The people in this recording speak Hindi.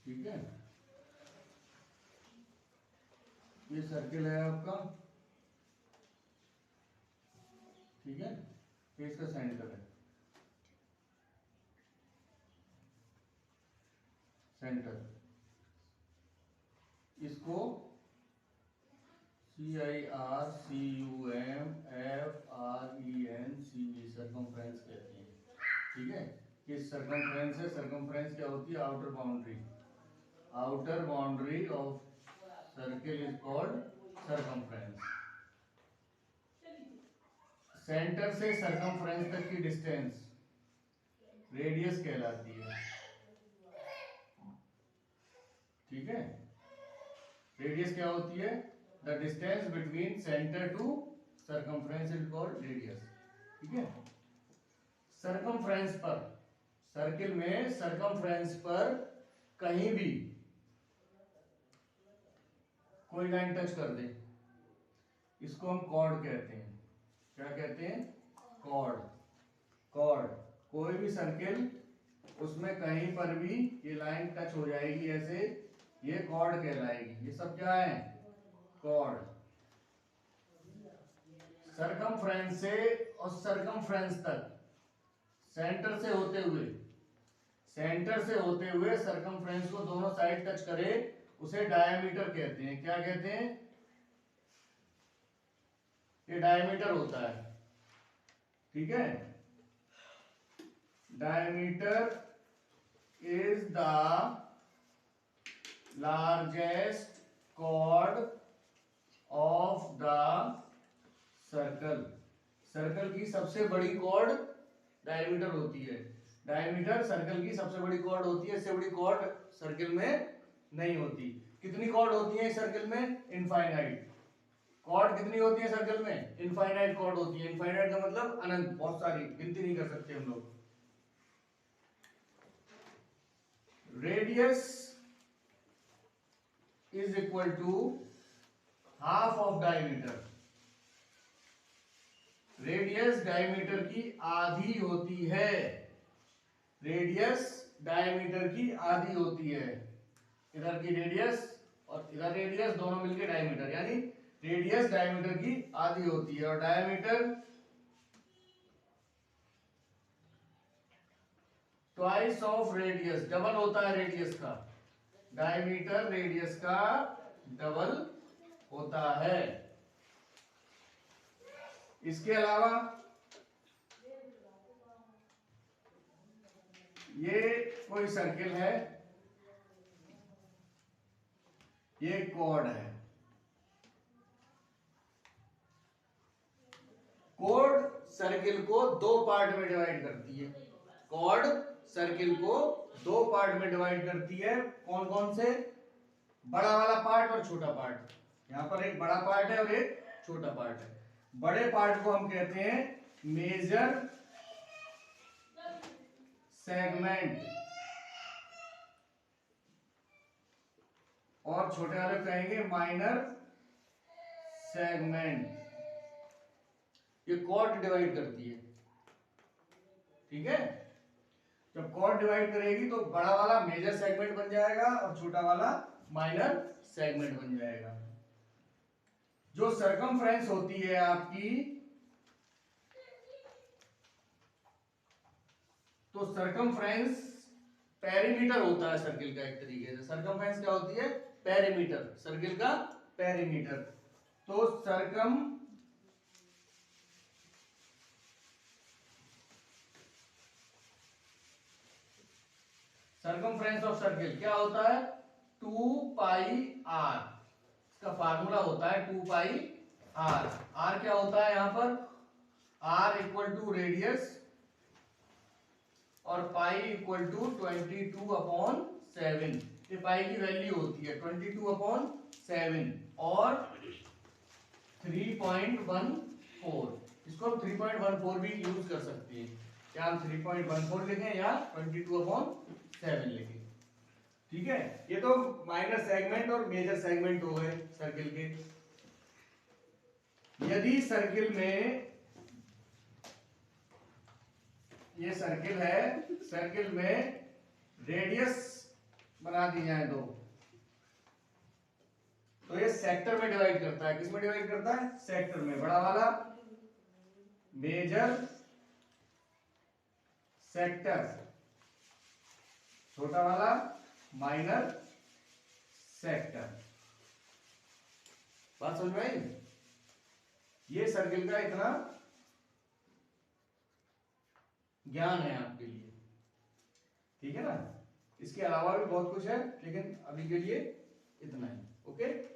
ठीक है, ये सर्किल है आपका, ठीक है, ये इसका सेंटर है, सेंटर, इसको CIRCUMFRENCE सर्कमफ्रेंस कहते हैं। ठीक है, ये सर्कमफ्रेंस है। सर्कमफ्रेंस क्या होती है? Outer boundary, outer boundary of circle is called circumference. Centre से सर्कमफ्रेंस तक की डिस्टेंस रेडियस कहलाती है। ठीक है, रेडियस क्या होती है? The distance between centre to circumference is called radius. ठीक है, सर्कमफ्रेंस पर, सर्किल में सर्कमफ्रेंस पर कहीं भी कोई लाइन टच कर दे, इसको हम कॉर्ड कहते हैं। क्या कहते हैं? कॉर्ड। कॉर्ड, कोई भी सर्किल, उसमें कहीं पर भी ये लाइन टच हो जाएगी ऐसे, ये कॉर्ड कहलाएगी। ये सब क्या है? कॉर्ड। सर्कमफ्रेंस से और सर्कमफ्रेंस तक, सेंटर से होते हुए, सेंटर से होते हुए सर्कमफ्रेंस को दोनों साइड टच करे, उसे डायमीटर कहते हैं। क्या कहते हैं? ये डायमीटर होता है। ठीक है, diameter is the largest chord of the circle. Circle की सबसे बड़ी कॉर्ड डायमीटर होती है। डायमीटर सर्कल की सबसे बड़ी कॉर्ड होती है। इससे बड़ी कॉर्ड सर्कल में नहीं होती। कितनी कॉर्ड होती है सर्कल में? इनफाइनाइट। कॉर्ड कितनी होती है सर्कल में? इनफाइनाइट कॉर्ड होती है। इनफाइनाइट का मतलब अनंत, बहुत सारी, गिनती नहीं कर सकते हम लोग। Radius is equal to half of diameter. Radius diameter की आधी होती है। रेडियस डायमीटर की आधी होती है। इधर की रेडियस और इधर रेडियस, दोनों मिलके डायमीटर, यानी रेडियस डायमीटर की आधी होती है। और diameter twice of radius, double होता है रेडियस का। डायमीटर रेडियस का डबल होता है। इसके अलावा ये कोई सर्किल है, ये कॉर्ड है। कॉर्ड सर्किल को दो पार्ट में डिवाइड करती है। कॉर्ड सर्किल को दो पार्ट में डिवाइड करती है। कौन कौन से? बड़ा वाला पार्ट और छोटा पार्ट। यहां पर एक बड़ा पार्ट है और एक छोटा पार्ट है। बड़े पार्ट को हम कहते हैं मेजर सेगमेंट, और छोटे वाले कहेंगे माइनर सेगमेंट। ये कॉर्ड डिवाइड करती है। ठीक है, जब कॉर्ड डिवाइड करेगी तो बड़ा वाला मेजर सेगमेंट बन जाएगा और छोटा वाला माइनर सेगमेंट बन जाएगा। जो सर्कमफ्रेंस होती है आपकी, तो सर्कमफ्रेंस पेरीमीटर होता है सर्किल का एक तरीके से। सर्कमफ्रेंस क्या होती है? पेरीमीटर, सर्किल का पेरीमीटर। तो सर्कमफ्रेंस ऑफ सर्किल क्या होता है? 2πr। इसका फार्मूला होता है 2πr। r क्या होता है यहां पर? r इक्वल टू रेडियस और पाई इक्वल टू 22/7। ये पाई की वैल्यू होती है 22/7 और 3.14। इसको हम 3.14 भी यूज कर सकते हैं। क्या हम 3.14 लिखें या 22/7 लिखें? ठीक है, ये तो माइनर सेगमेंट और मेजर सेगमेंट हो गए सर्किल के। यदि सर्किल में, ये सर्किल है, सर्किल में रेडियस बना दी जाए तो ये सेक्टर में डिवाइड करता है। किस में डिवाइड करता है? सेक्टर में। बड़ा वाला मेजर सेक्टर, छोटा वाला माइनर सेक्टर। बात समझ में आई? ये सर्किल का इतना ज्ञान है आपके लिए, ठीक है ना। इसके अलावा भी बहुत कुछ है, लेकिन अभी के लिए इतना ही। ओके।